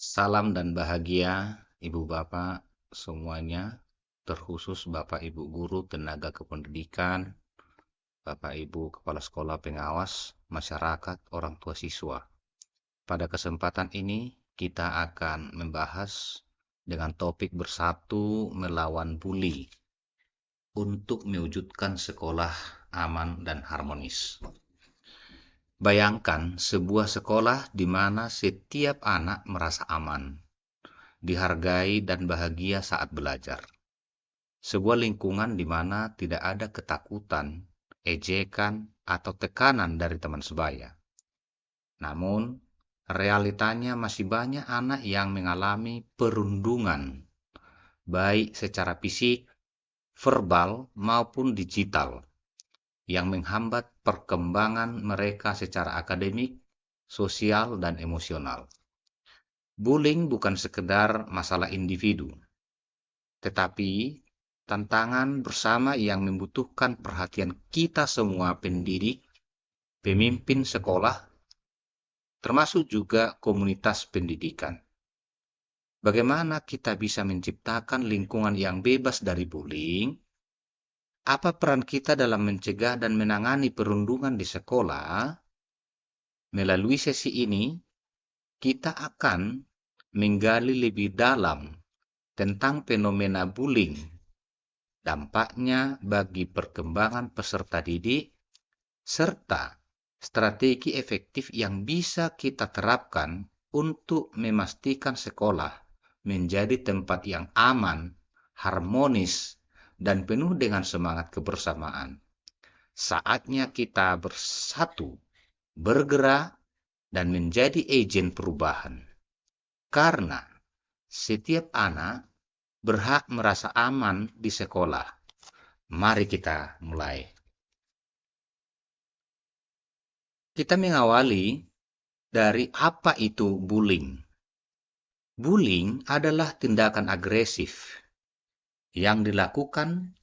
Salam dan bahagia, Ibu Bapak semuanya, terkhusus Bapak Ibu guru tenaga kependidikan, Bapak Ibu kepala sekolah pengawas, masyarakat, orang tua siswa. Pada kesempatan ini kita akan membahas dengan topik bersatu melawan bully untuk mewujudkan sekolah aman dan harmonis. Bayangkan sebuah sekolah di mana setiap anak merasa aman, dihargai dan bahagia saat belajar. Sebuah lingkungan di mana tidak ada ketakutan, ejekan, atau tekanan dari teman sebaya. Namun, realitanya masih banyak anak yang mengalami perundungan, baik secara fisik, verbal, maupun digital, yang menghambat perkembangan mereka secara akademik, sosial, dan emosional. Bullying bukan sekedar masalah individu, tetapi tantangan bersama yang membutuhkan perhatian kita semua pendidik, pemimpin sekolah, termasuk juga komunitas pendidikan. Bagaimana kita bisa menciptakan lingkungan yang bebas dari bullying? Apa peran kita dalam mencegah dan menangani perundungan di sekolah? Melalui sesi ini, kita akan menggali lebih dalam tentang fenomena bullying, dampaknya bagi perkembangan peserta didik, serta strategi efektif yang bisa kita terapkan untuk memastikan sekolah menjadi tempat yang aman, harmonis, dan penuh dengan semangat kebersamaan. Saatnya kita bersatu, bergerak, dan menjadi agen perubahan. Karena setiap anak berhak merasa aman di sekolah. Mari kita mulai. Kita mengawali dari apa itu bullying. Bullying adalah tindakan agresif yang dilakukan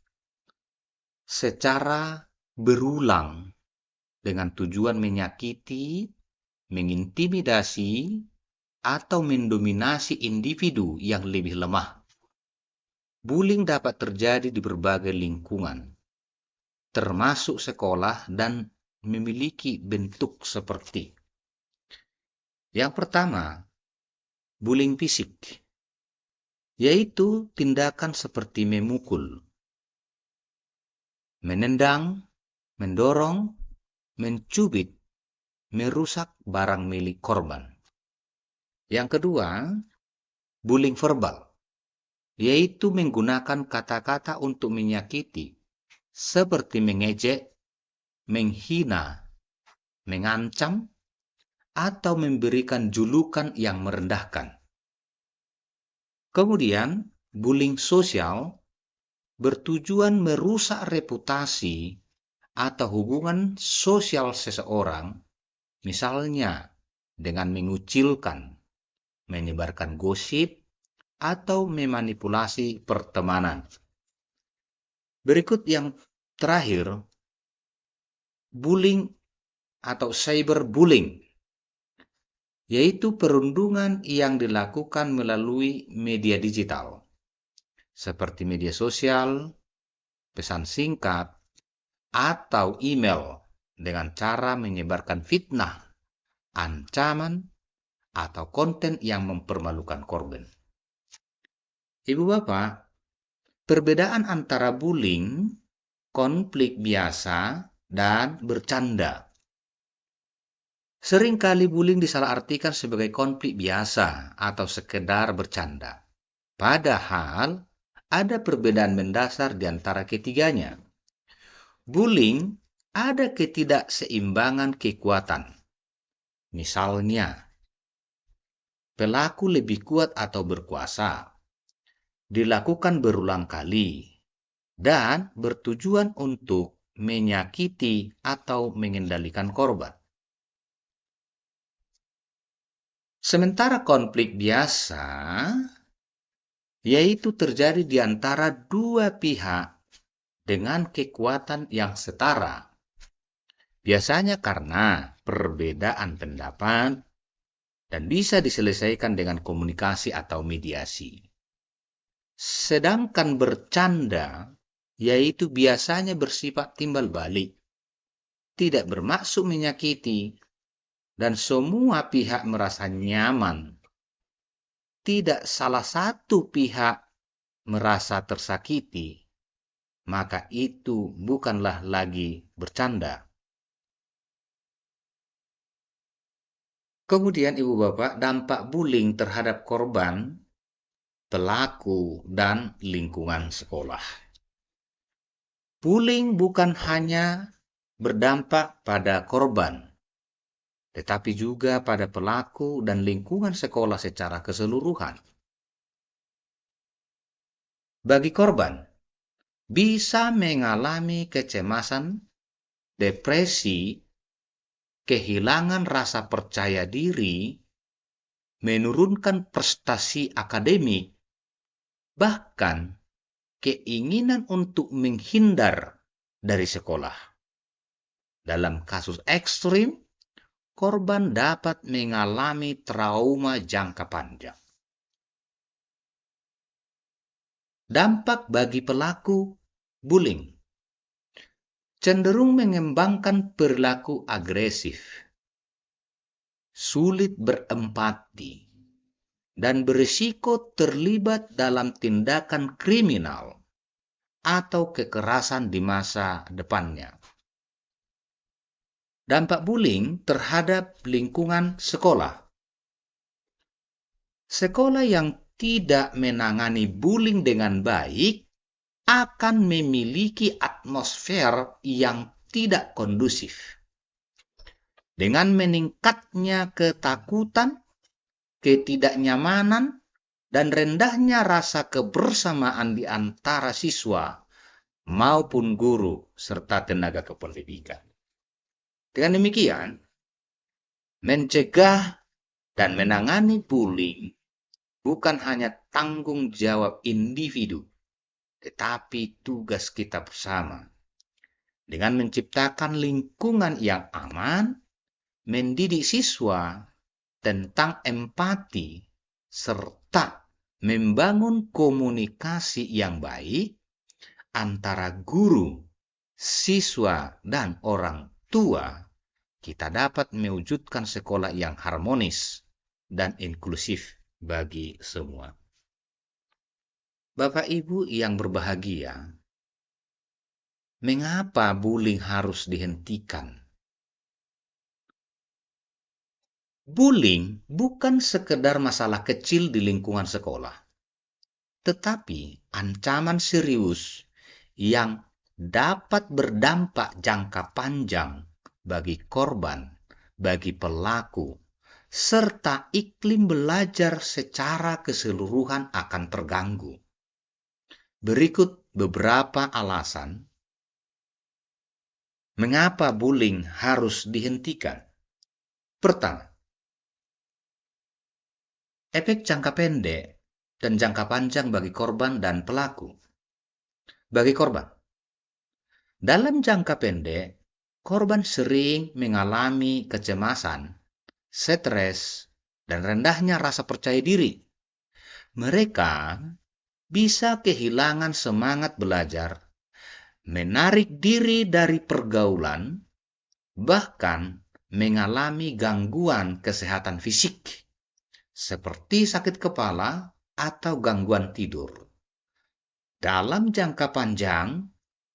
secara berulang dengan tujuan menyakiti, mengintimidasi, atau mendominasi individu yang lebih lemah. Bullying dapat terjadi di berbagai lingkungan, termasuk sekolah, dan memiliki bentuk seperti yang pertama, bullying fisik, yaitu tindakan seperti memukul, menendang, mendorong, mencubit, merusak barang milik korban. Yang kedua, bullying verbal, yaitu menggunakan kata-kata untuk menyakiti, seperti mengejek, menghina, mengancam, atau memberikan julukan yang merendahkan. Kemudian, bullying sosial bertujuan merusak reputasi atau hubungan sosial seseorang, misalnya dengan mengucilkan, menyebarkan gosip, atau memanipulasi pertemanan. Berikut yang terakhir, bullying atau cyberbullying, yaitu perundungan yang dilakukan melalui media digital, seperti media sosial, pesan singkat, atau email dengan cara menyebarkan fitnah, ancaman, atau konten yang mempermalukan korban. Ibu Bapak, perbedaan antara bullying, konflik biasa, dan bercanda. Seringkali bullying disalahartikan sebagai konflik biasa atau sekedar bercanda. Padahal, ada perbedaan mendasar di antara ketiganya. Bullying ada ketidakseimbangan kekuatan. Misalnya, pelaku lebih kuat atau berkuasa, dilakukan berulang kali, dan bertujuan untuk menyakiti atau mengendalikan korban. Sementara konflik biasa, yaitu terjadi di antara dua pihak dengan kekuatan yang setara. Biasanya karena perbedaan pendapat, dan bisa diselesaikan dengan komunikasi atau mediasi. Sedangkan bercanda, yaitu biasanya bersifat timbal balik, tidak bermaksud menyakiti, dan semua pihak merasa nyaman. Tidak salah satu pihak merasa tersakiti, maka itu bukanlah lagi bercanda. Kemudian Ibu Bapak, dampak bullying terhadap korban, pelaku, dan lingkungan sekolah. Bullying bukan hanya berdampak pada korban, tetapi juga pada pelaku dan lingkungan sekolah secara keseluruhan. Bagi korban, bisa mengalami kecemasan, depresi, kehilangan rasa percaya diri, menurunkan prestasi akademik, bahkan keinginan untuk menghindar dari sekolah. Dalam kasus ekstrim, korban dapat mengalami trauma jangka panjang. Dampak bagi pelaku bullying cenderung mengembangkan perilaku agresif, sulit berempati, dan berisiko terlibat dalam tindakan kriminal atau kekerasan di masa depannya. Dampak bullying terhadap lingkungan sekolah. Sekolah yang tidak menangani bullying dengan baik akan memiliki atmosfer yang tidak kondusif. Dengan meningkatnya ketakutan, ketidaknyamanan, dan rendahnya rasa kebersamaan di antara siswa maupun guru serta tenaga kependidikan. Dengan demikian, mencegah dan menangani bullying bukan hanya tanggung jawab individu, tetapi tugas kita bersama. Dengan menciptakan lingkungan yang aman, mendidik siswa tentang empati, serta membangun komunikasi yang baik antara guru, siswa, dan orang tua, kita dapat mewujudkan sekolah yang harmonis dan inklusif bagi semua. Bapak Ibu yang berbahagia, mengapa bullying harus dihentikan? Bullying bukan sekedar masalah kecil di lingkungan sekolah, tetapi ancaman serius yang dapat berdampak jangka panjang bagi korban, bagi pelaku, serta iklim belajar secara keseluruhan akan terganggu. Berikut beberapa alasan mengapa bullying harus dihentikan. Pertama, efek jangka pendek dan jangka panjang bagi korban dan pelaku. Bagi korban, dalam jangka pendek, korban sering mengalami kecemasan, stres, dan rendahnya rasa percaya diri. Mereka bisa kehilangan semangat belajar, menarik diri dari pergaulan, bahkan mengalami gangguan kesehatan fisik, seperti sakit kepala atau gangguan tidur. Dalam jangka panjang,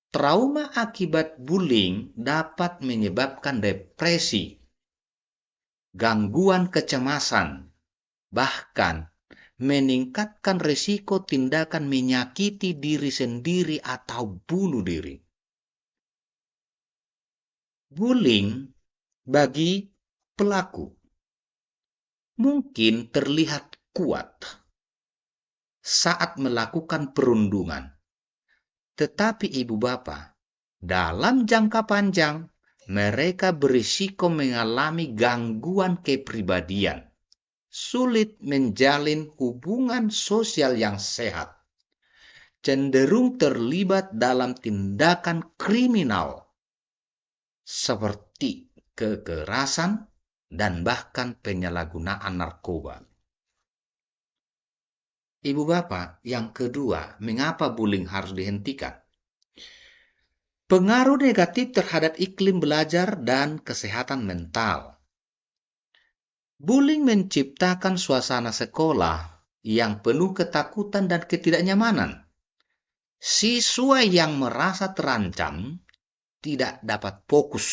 trauma akibat bullying dapat menyebabkan depresi, gangguan kecemasan, bahkan meningkatkan risiko tindakan menyakiti diri sendiri atau bunuh diri. Bullying bagi pelaku mungkin terlihat kuat saat melakukan perundungan. Tetapi ibu bapak, dalam jangka panjang, mereka berisiko mengalami gangguan kepribadian, sulit menjalin hubungan sosial yang sehat, cenderung terlibat dalam tindakan kriminal, seperti kekerasan, dan bahkan penyalahgunaan narkoba. Ibu bapak, yang kedua, mengapa bullying harus dihentikan? Pengaruh negatif terhadap iklim belajar dan kesehatan mental. Bullying menciptakan suasana sekolah yang penuh ketakutan dan ketidaknyamanan. Siswa yang merasa terancam tidak dapat fokus,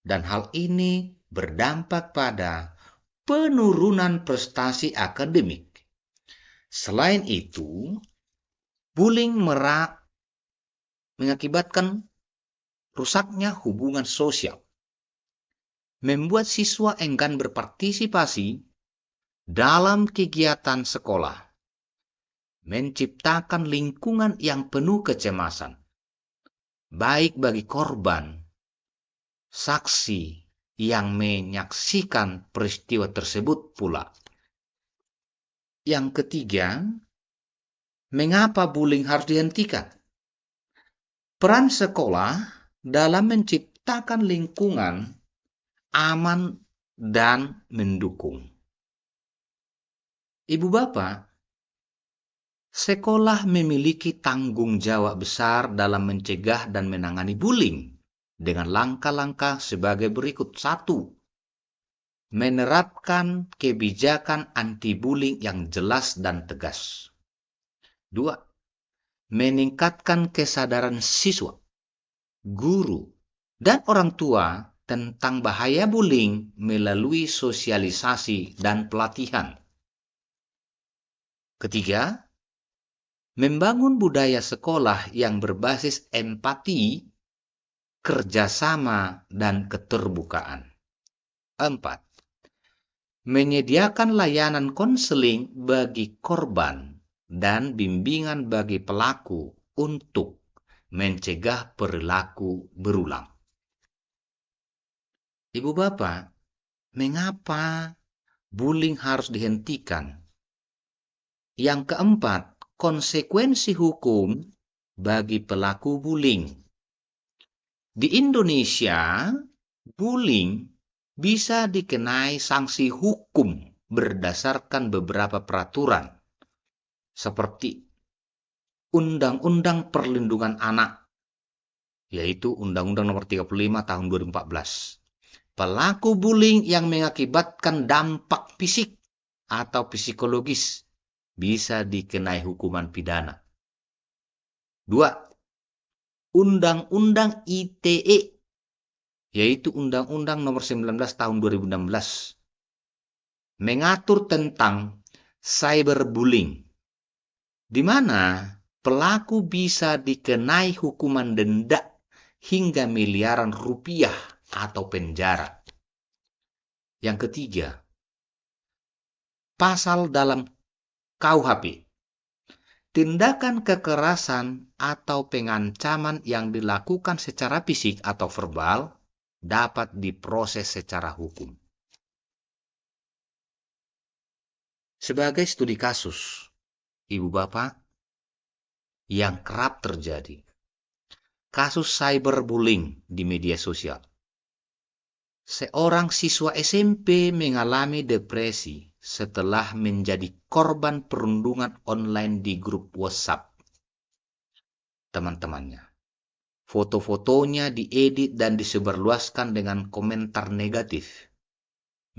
dan hal ini berdampak pada penurunan prestasi akademik. Selain itu, bullying mengakibatkan rusaknya hubungan sosial, membuat siswa enggan berpartisipasi dalam kegiatan sekolah, menciptakan lingkungan yang penuh kecemasan, baik bagi korban, saksi yang menyaksikan peristiwa tersebut pula. Yang ketiga, mengapa bullying harus dihentikan? Peran sekolah dalam menciptakan lingkungan aman dan mendukung. Ibu bapak, sekolah memiliki tanggung jawab besar dalam mencegah dan menangani bullying dengan langkah-langkah sebagai berikut. 1. Menerapkan kebijakan anti-bullying yang jelas dan tegas. 2. Meningkatkan kesadaran siswa, guru, dan orang tua tentang bahaya bullying melalui sosialisasi dan pelatihan. 3. Membangun budaya sekolah yang berbasis empati, kerjasama, dan keterbukaan. 4. Menyediakan layanan konseling bagi korban dan bimbingan bagi pelaku untuk mencegah perilaku berulang. Ibu bapak, mengapa bullying harus dihentikan? Yang keempat, konsekuensi hukum bagi pelaku bullying. Di Indonesia, bullying bisa dikenai sanksi hukum berdasarkan beberapa peraturan, seperti Undang-Undang Perlindungan Anak, yaitu Undang-Undang Nomor 35 Tahun 2014. Pelaku bullying yang mengakibatkan dampak fisik atau psikologis bisa dikenai hukuman pidana. 2. Undang-Undang ITE, yaitu Undang-Undang Nomor 19 Tahun 2016, mengatur tentang cyberbullying, di mana pelaku bisa dikenai hukuman denda hingga miliaran rupiah atau penjara. Yang ketiga, pasal dalam KUHP, tindakan kekerasan atau pengancaman yang dilakukan secara fisik atau verbal dapat diproses secara hukum. Sebagai studi kasus, ibu bapak, yang kerap terjadi, kasus cyberbullying di media sosial. Seorang siswa SMP mengalami depresi setelah menjadi korban perundungan online di grup WhatsApp teman-temannya. Foto-fotonya diedit dan disebarluaskan dengan komentar negatif,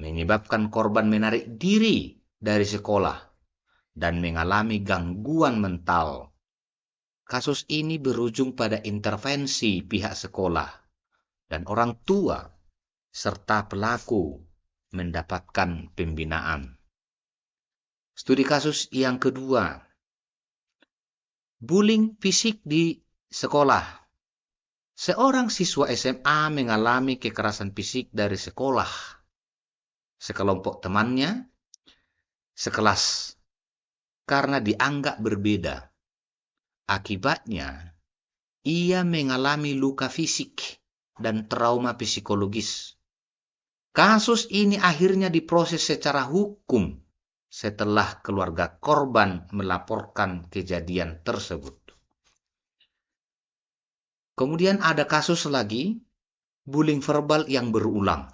menyebabkan korban menarik diri dari sekolah dan mengalami gangguan mental. Kasus ini berujung pada intervensi pihak sekolah dan orang tua serta pelaku mendapatkan pembinaan. Studi kasus yang kedua, bullying fisik di sekolah. Seorang siswa SMA mengalami kekerasan fisik dari sekolah. Sekelompok temannya sekelas karena dianggap berbeda. Akibatnya, ia mengalami luka fisik dan trauma psikologis. Kasus ini akhirnya diproses secara hukum setelah keluarga korban melaporkan kejadian tersebut. Kemudian ada kasus lagi, bullying verbal yang berulang.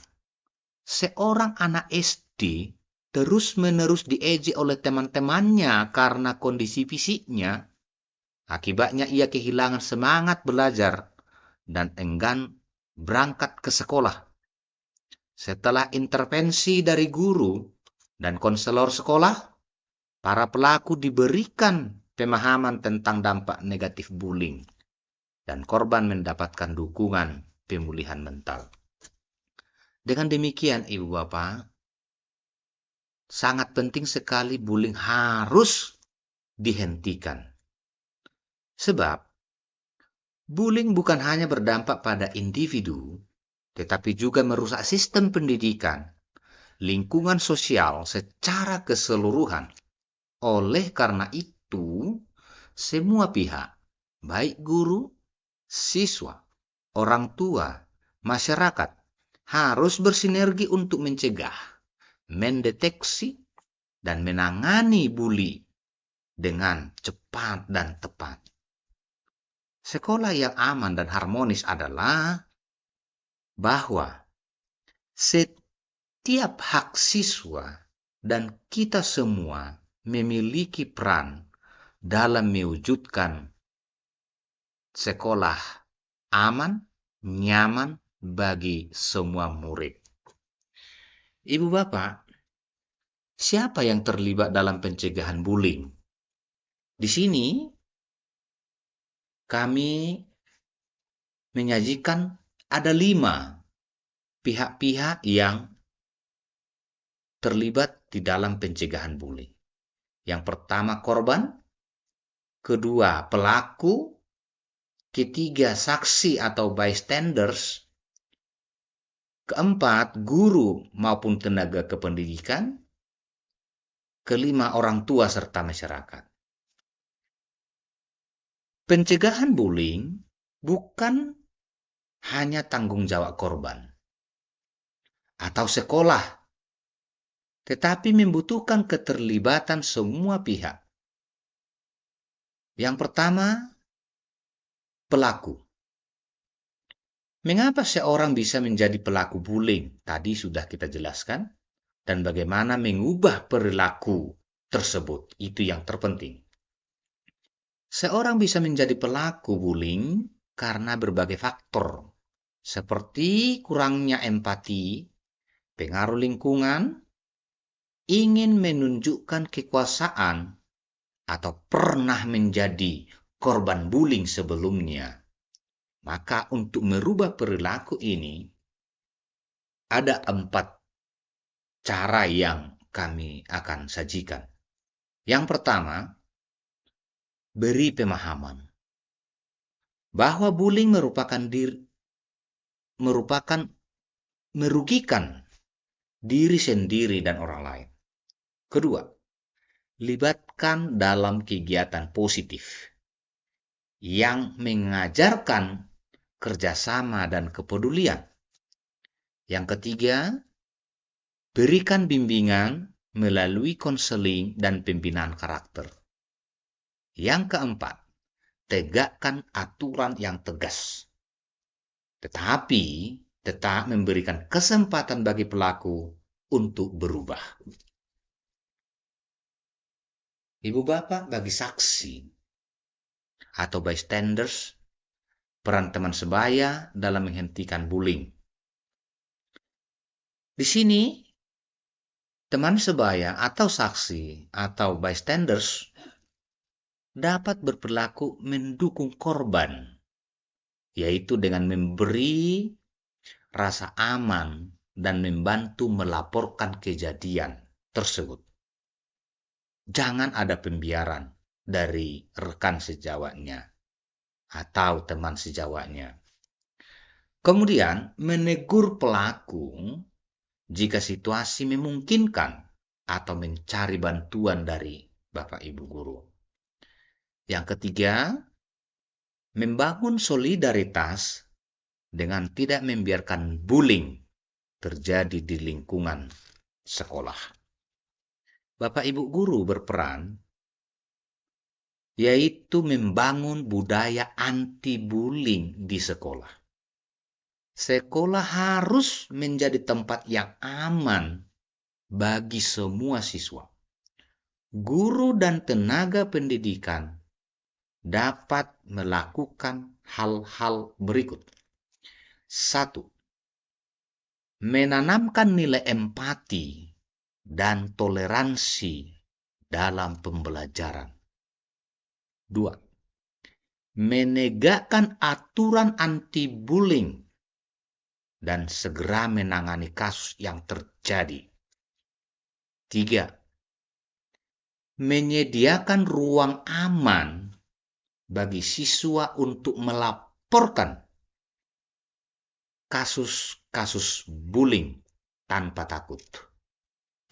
Seorang anak SD terus-menerus diejek oleh teman-temannya karena kondisi fisiknya. Akibatnya ia kehilangan semangat belajar dan enggan berangkat ke sekolah. Setelah intervensi dari guru dan konselor sekolah, para pelaku diberikan pemahaman tentang dampak negatif bullying dan korban mendapatkan dukungan pemulihan mental. Dengan demikian, Ibu Bapak, sangat penting sekali bullying harus dihentikan. Sebab bullying bukan hanya berdampak pada individu, tetapi juga merusak sistem pendidikan, lingkungan sosial secara keseluruhan. Oleh karena itu, semua pihak, baik guru, siswa, orang tua, masyarakat, harus bersinergi untuk mencegah, mendeteksi, dan menangani bully dengan cepat dan tepat. Sekolah yang aman dan harmonis adalah bahwa setiap hak siswa dan kita semua memiliki peran dalam mewujudkan sekolah aman, nyaman bagi semua murid. Ibu Bapak, siapa yang terlibat dalam pencegahan bullying? Di sini kami menyajikan ada 5 pihak-pihak yang terlibat di dalam pencegahan bullying. Yang pertama korban, kedua pelaku, ketiga saksi atau bystanders, keempat guru maupun tenaga kependidikan, kelima orang tua serta masyarakat. Pencegahan bullying bukan hanya tanggung jawab korban atau sekolah, tetapi membutuhkan keterlibatan semua pihak. Yang pertama, pelaku. Mengapa seorang bisa menjadi pelaku bullying? Tadi sudah kita jelaskan. Dan bagaimana mengubah perilaku tersebut. Itu yang terpenting. Seorang bisa menjadi pelaku bullying karena berbagai faktor. Seperti kurangnya empati, pengaruh lingkungan, ingin menunjukkan kekuasaan, atau pernah menjadi korban bullying sebelumnya. Maka untuk merubah perilaku ini, ada 4 cara yang kami akan sajikan. Yang pertama, beri pemahaman bahwa bullying merupakan merugikan diri sendiri dan orang lain. Kedua, libatkan dalam kegiatan positif yang mengajarkan kerjasama dan kepedulian. Yang ketiga, berikan bimbingan melalui konseling dan pembinaan karakter. Yang keempat, tegakkan aturan yang tegas. Tetapi tetap memberikan kesempatan bagi pelaku untuk berubah. Ibu Bapak, bagi saksi atau bystanders, peran teman sebaya dalam menghentikan bullying. Di sini, teman sebaya atau saksi atau bystanders dapat berperilaku mendukung korban, yaitu dengan memberi rasa aman dan membantu melaporkan kejadian tersebut. Jangan ada pembiaran dari rekan sejawatnya atau teman sejawatnya. Kemudian menegur pelaku jika situasi memungkinkan atau mencari bantuan dari Bapak Ibu guru. Yang ketiga, membangun solidaritas dengan tidak membiarkan bullying terjadi di lingkungan sekolah. Bapak Ibu guru berperan yaitu membangun budaya anti-bullying di sekolah. Sekolah harus menjadi tempat yang aman bagi semua siswa. Guru dan tenaga pendidikan dapat melakukan hal-hal berikut. 1. Menanamkan nilai empati dan toleransi dalam pembelajaran. 2. Menegakkan aturan anti-bullying dan segera menangani kasus yang terjadi. 3. Menyediakan ruang aman bagi siswa untuk melaporkan kasus-kasus bullying tanpa takut.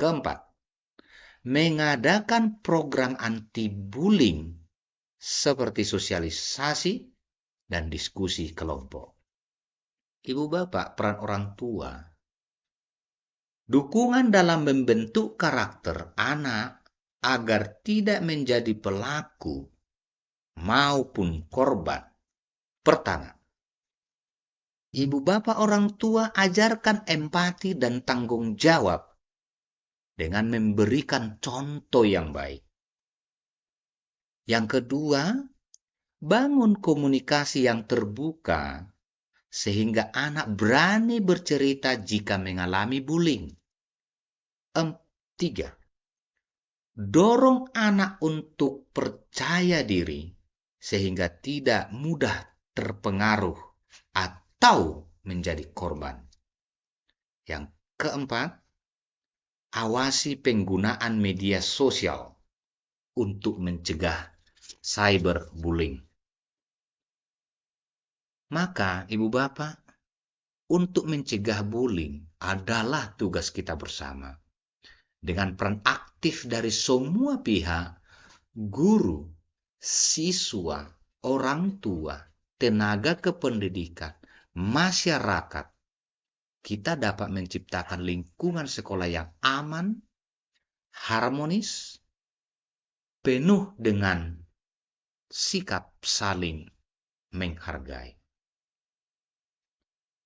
4. Mengadakan program anti-bullying seperti sosialisasi dan diskusi kelompok. Ibu bapak, peran orang tua. Dukungan dalam membentuk karakter anak agar tidak menjadi pelaku maupun korban. Pertama, ibu bapak orang tua ajarkan empati dan tanggung jawab dengan memberikan contoh yang baik. Yang kedua, bangun komunikasi yang terbuka sehingga anak berani bercerita jika mengalami bullying. 3. Dorong anak untuk percaya diri sehingga tidak mudah terpengaruh atau menjadi korban. Yang keempat, awasi penggunaan media sosial untuk mencegah cyberbullying. Maka, ibu bapak, untuk mencegah bullying adalah tugas kita bersama. Dengan peran aktif dari semua pihak, guru, siswa, orang tua, tenaga kependidikan, masyarakat, kita dapat menciptakan lingkungan sekolah yang aman, harmonis, penuh dengan sikap saling menghargai.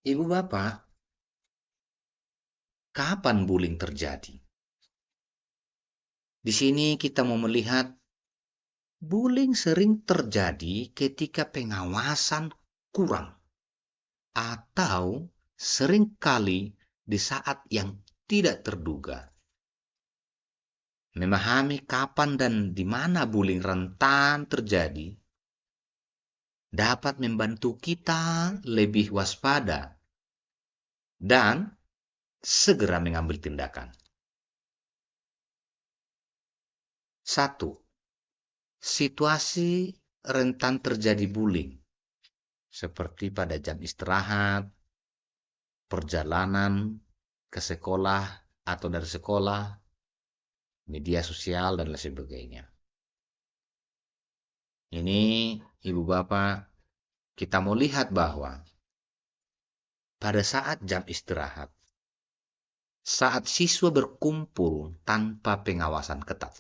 Ibu bapak, kapan bullying terjadi? Di sini kita mau melihat bullying sering terjadi ketika pengawasan kurang atau seringkali di saat yang tidak terduga. Memahami kapan dan di mana bullying rentan terjadi dapat membantu kita lebih waspada dan segera mengambil tindakan. 1. Situasi rentan terjadi bullying, seperti pada jam istirahat, perjalanan ke sekolah atau dari sekolah, media sosial, dan lain sebagainya. Ini, ibu bapak, kita mau lihat bahwa pada saat jam istirahat, saat siswa berkumpul tanpa pengawasan ketat,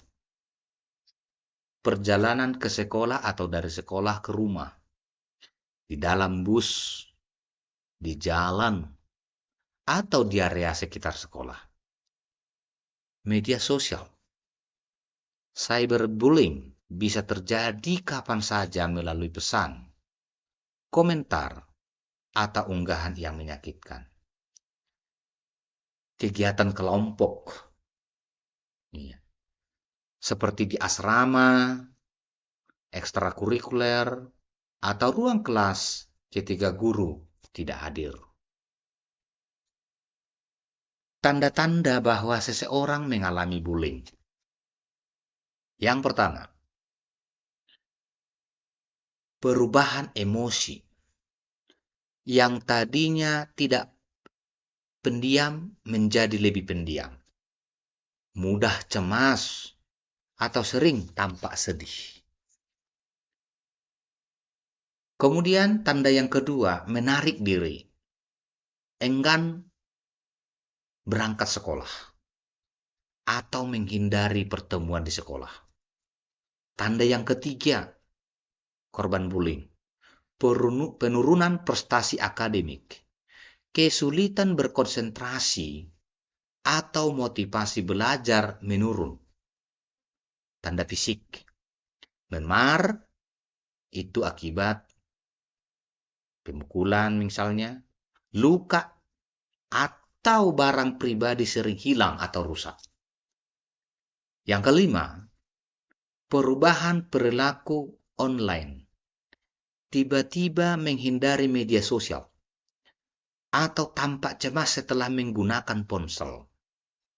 perjalanan ke sekolah atau dari sekolah ke rumah, di dalam bus, di jalan, atau di area sekitar sekolah. Media sosial, cyberbullying bisa terjadi kapan saja melalui pesan, komentar, atau unggahan yang menyakitkan. Kegiatan kelompok, seperti di asrama, ekstrakurikuler, atau ruang kelas ketika guru tidak hadir. Tanda-tanda bahwa seseorang mengalami bullying. Yang pertama, perubahan emosi. Yang tadinya tidak pendiam menjadi lebih pendiam, mudah cemas, atau sering tampak sedih. Kemudian tanda yang kedua, menarik diri, enggan berangkat sekolah, atau menghindari pertemuan di sekolah. Tanda yang ketiga, korban bullying, penurunan prestasi akademik, kesulitan berkonsentrasi atau motivasi belajar menurun. Tanda fisik. Memar itu akibat pemukulan misalnya, luka, atau barang pribadi sering hilang atau rusak. Yang kelima, perubahan perilaku online. Tiba-tiba menghindari media sosial atau tampak cemas setelah menggunakan ponsel.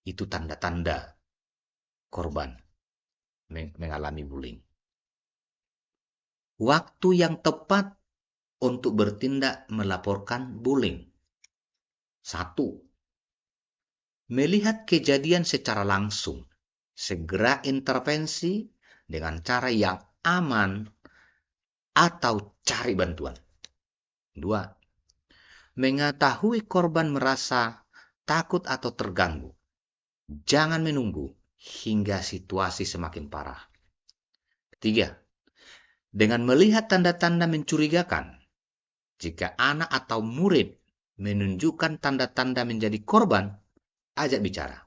Itu tanda-tanda korban mengalami bullying. Waktu yang tepat untuk bertindak melaporkan bullying. 1. Melihat kejadian secara langsung. Segera intervensi dengan cara yang aman atau cari bantuan. 2. Mengetahui korban merasa takut atau terganggu. Jangan menunggu hingga situasi semakin parah. 3. Dengan melihat tanda-tanda mencurigakan, jika anak atau murid menunjukkan tanda-tanda menjadi korban, ajak bicara.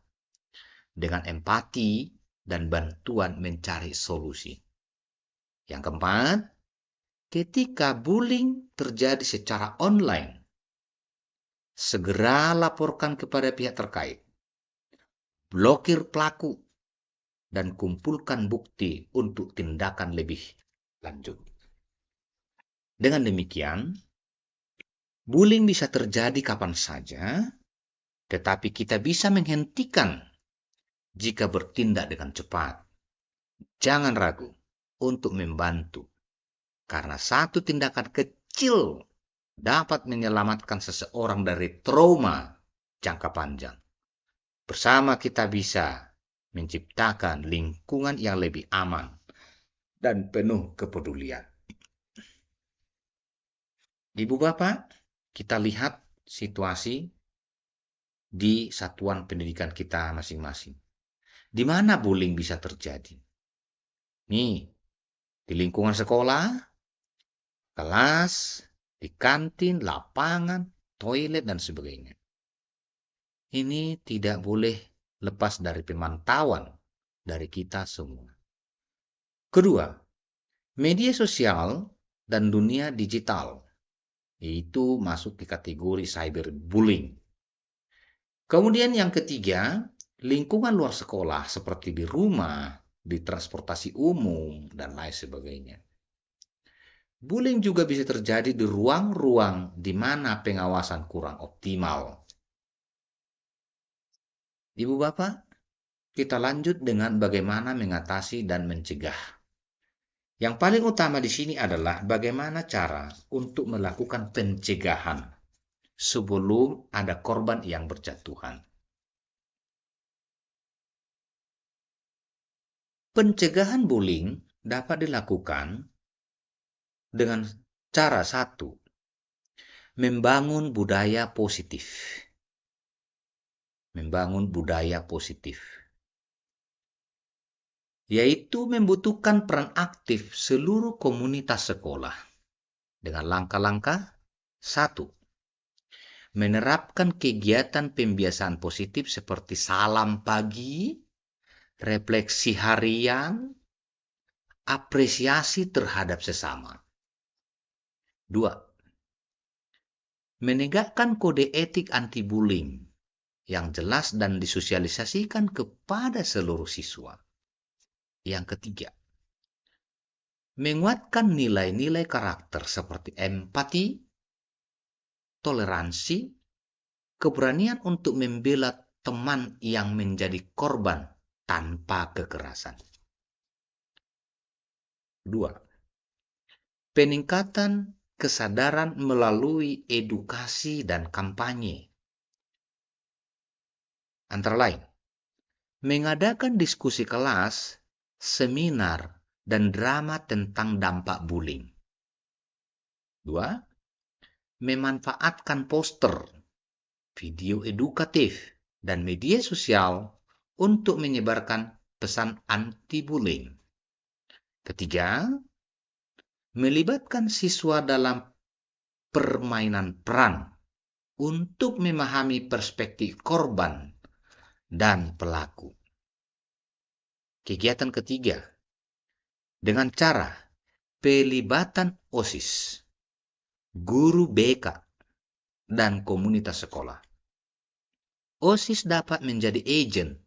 Dengan empati dan bantuan mencari solusi. Yang keempat, ketika bullying terjadi secara online, segera laporkan kepada pihak terkait. Blokir pelaku dan kumpulkan bukti untuk tindakan lebih lanjut. Dengan demikian, bullying bisa terjadi kapan saja, tetapi kita bisa menghentikan jika bertindak dengan cepat. Jangan ragu untuk membantu, karena satu tindakan kecil dapat menyelamatkan seseorang dari trauma jangka panjang. Bersama kita bisa menciptakan lingkungan yang lebih aman dan penuh kepedulian. Ibu Bapak, kita lihat situasi di satuan pendidikan kita masing-masing. Di mana bullying bisa terjadi? Nih, di lingkungan sekolah, kelas, di kantin, lapangan, toilet, dan sebagainya. Ini tidak boleh lepas dari pemantauan dari kita semua. Kedua, media sosial dan dunia digital, itu masuk di kategori cyberbullying. Kemudian yang ketiga, lingkungan luar sekolah seperti di rumah, di transportasi umum, dan lain sebagainya. Bullying juga bisa terjadi di ruang-ruang di mana pengawasan kurang optimal. Ibu Bapak, kita lanjut dengan bagaimana mengatasi dan mencegah. Yang paling utama di sini adalah bagaimana cara untuk melakukan pencegahan sebelum ada korban yang berjatuhan. Pencegahan bullying dapat dilakukan dengan cara satu, membangun budaya positif. Membangun budaya positif, yaitu membutuhkan peran aktif seluruh komunitas sekolah. Dengan langkah-langkah, 1. Menerapkan kegiatan pembiasaan positif seperti salam pagi, refleksi harian, apresiasi terhadap sesama. 2. Menegakkan kode etik anti-bullying yang jelas dan disosialisasikan kepada seluruh siswa. Yang ketiga, menguatkan nilai-nilai karakter seperti empati, toleransi, keberanian untuk membela teman yang menjadi korban tanpa kekerasan. 2. Peningkatan kesadaran melalui edukasi dan kampanye. Antara lain, mengadakan diskusi kelas, seminar, dan drama tentang dampak bullying. 2. Memanfaatkan poster, video edukatif, dan media sosial untuk menyebarkan pesan anti-bullying. 3. Melibatkan siswa dalam permainan peran untuk memahami perspektif korban dan pelaku. Kegiatan ketiga, dengan cara pelibatan OSIS, guru BK, dan komunitas sekolah. OSIS dapat menjadi agen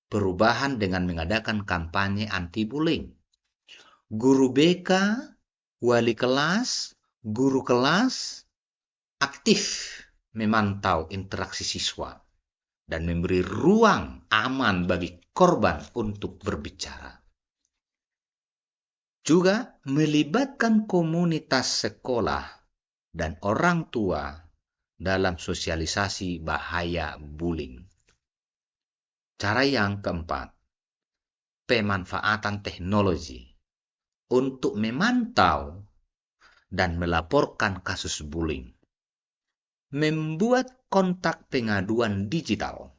perubahan dengan mengadakan kampanye anti-bullying. Guru BK, wali kelas, guru kelas aktif memantau interaksi siswa dan memberi ruang aman bagi korban untuk berbicara. Juga melibatkan komunitas sekolah dan orang tua dalam sosialisasi bahaya bullying. Cara yang keempat, pemanfaatan teknologi untuk memantau dan melaporkan kasus bullying. Membuat kontak pengaduan digital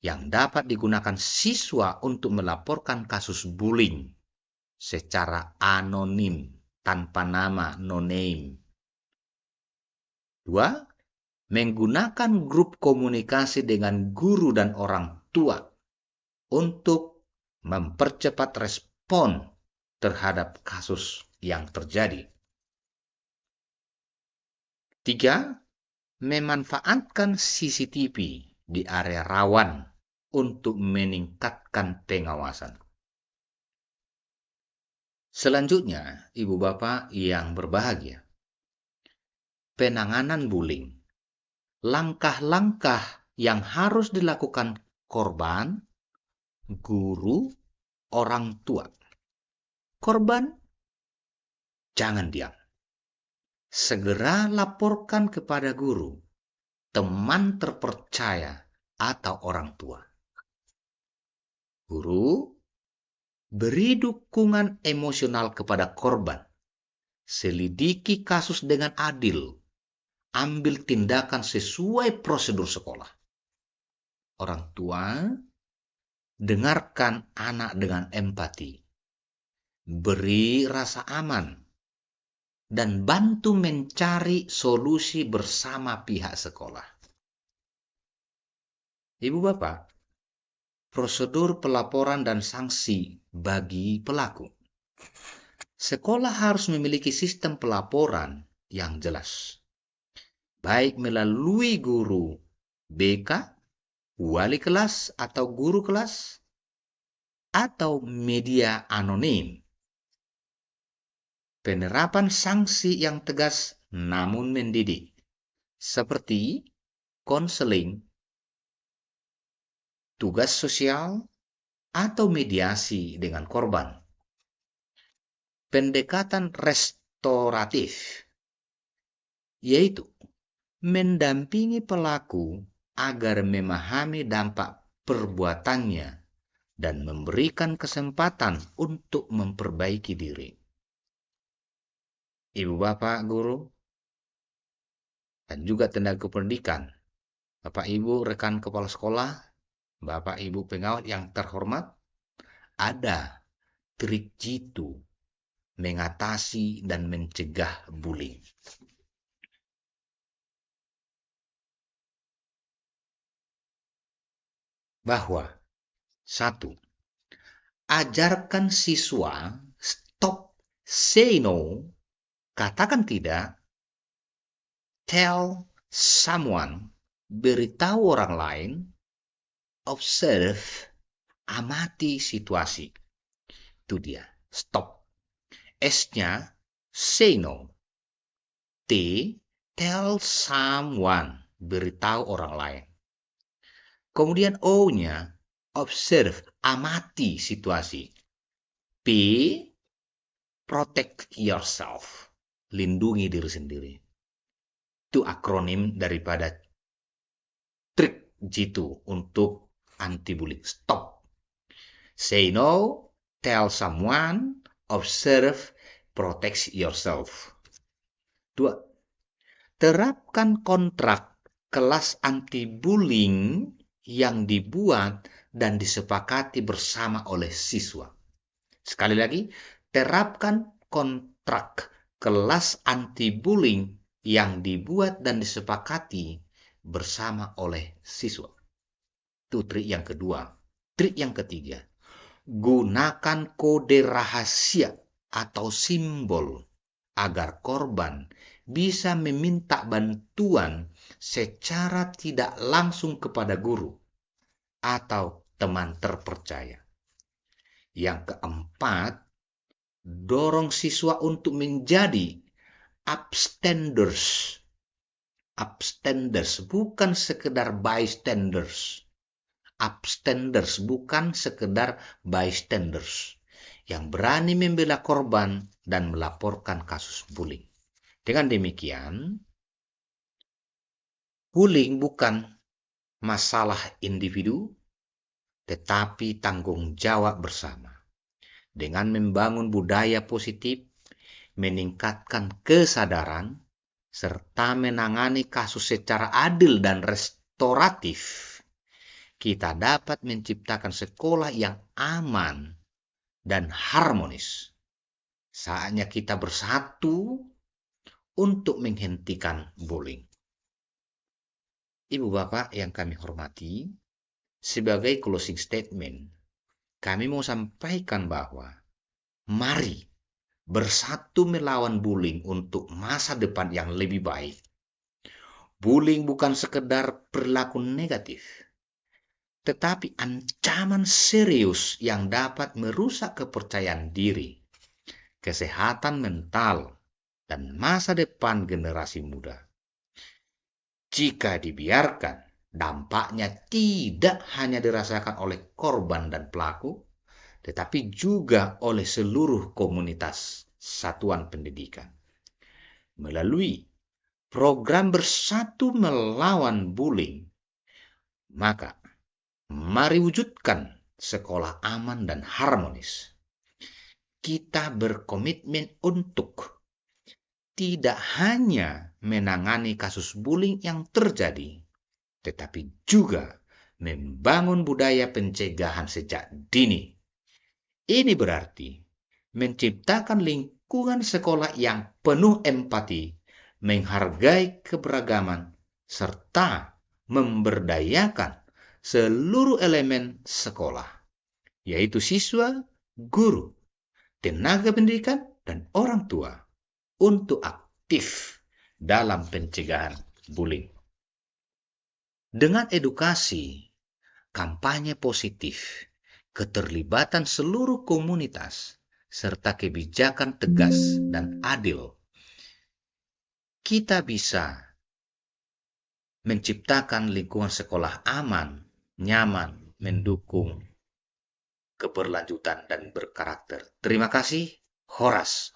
yang dapat digunakan siswa untuk melaporkan kasus bullying secara anonim, tanpa nama, no name. 2. Menggunakan grup komunikasi dengan guru dan orang tua untuk mempercepat respon terhadap kasus yang terjadi. 3. Memanfaatkan CCTV di area rawan untuk meningkatkan pengawasan. Selanjutnya, Ibu Bapak yang berbahagia, penanganan bullying. Langkah-langkah yang harus dilakukan korban, guru, orang tua. Korban, jangan diam. Segera laporkan kepada guru, teman terpercaya, atau orang tua. Guru, beri dukungan emosional kepada korban. Selidiki kasus dengan adil. Ambil tindakan sesuai prosedur sekolah. Orang tua, dengarkan anak dengan empati. Beri rasa aman. Dan bantu mencari solusi bersama pihak sekolah. Ibu Bapak, prosedur pelaporan dan sanksi bagi pelaku. Sekolah harus memiliki sistem pelaporan yang jelas, baik melalui guru BK, wali kelas atau guru kelas, atau media anonim. Penerapan sanksi yang tegas namun mendidik, seperti konseling, tugas sosial, atau mediasi dengan korban. Pendekatan restoratif, yaitu mendampingi pelaku agar memahami dampak perbuatannya dan memberikan kesempatan untuk memperbaiki diri. Ibu Bapak guru dan juga tenaga pendidikan, Bapak Ibu rekan kepala sekolah, Bapak Ibu pengawas yang terhormat, ada trik jitu mengatasi dan mencegah bullying. Bahwa 1. Ajarkan siswa stop, say no, katakan tidak, tell someone, beritahu orang lain, observe, amati situasi. Itu dia, stop. S-nya, say no. T, tell someone, beritahu orang lain. Kemudian O-nya, observe, amati situasi. P, protect yourself, lindungi diri sendiri. Itu akronim daripada trik jitu untuk anti-bullying. Stop, say no, tell someone, observe, protect yourself. 2. Terapkan kontrak kelas anti-bullying yang dibuat dan disepakati bersama oleh siswa. Sekali lagi, terapkan kontrak kelas anti-bullying yang dibuat dan disepakati bersama oleh siswa. Itu trik yang kedua. Trik yang ketiga, gunakan kode rahasia atau simbol agar korban bisa meminta bantuan secara tidak langsung kepada guru atau teman terpercaya. Yang keempat, dorong siswa untuk menjadi upstanders. Upstanders bukan sekedar bystanders. Upstanders bukan sekedar bystanders yang berani membela korban dan melaporkan kasus bullying. Dengan demikian, bullying bukan masalah individu, tetapi tanggung jawab bersama. Dengan membangun budaya positif, meningkatkan kesadaran, serta menangani kasus secara adil dan restoratif, kita dapat menciptakan sekolah yang aman dan harmonis. Saatnya kita bersatu untuk menghentikan bullying. Ibu Bapak yang kami hormati, sebagai closing statement, kami mau sampaikan bahwa mari bersatu melawan bullying untuk masa depan yang lebih baik. Bullying bukan sekedar perilaku negatif, tetapi ancaman serius yang dapat merusak kepercayaan diri, kesehatan mental, dan masa depan generasi muda. Jika dibiarkan, dampaknya tidak hanya dirasakan oleh korban dan pelaku, tetapi juga oleh seluruh komunitas satuan pendidikan. Melalui program Bersatu Melawan Bullying, maka mari wujudkan sekolah aman dan harmonis. Kita berkomitmen untuk tidak hanya menangani kasus bullying yang terjadi, tetapi juga membangun budaya pencegahan sejak dini. Ini berarti menciptakan lingkungan sekolah yang penuh empati, menghargai keberagaman, serta memberdayakan seluruh elemen sekolah, yaitu siswa, guru, tenaga pendidikan, dan orang tua, untuk aktif dalam pencegahan bullying. Dengan edukasi, kampanye positif, keterlibatan seluruh komunitas, serta kebijakan tegas dan adil, kita bisa menciptakan lingkungan sekolah aman, nyaman, mendukung keberlanjutan dan berkarakter. Terima kasih, Horas.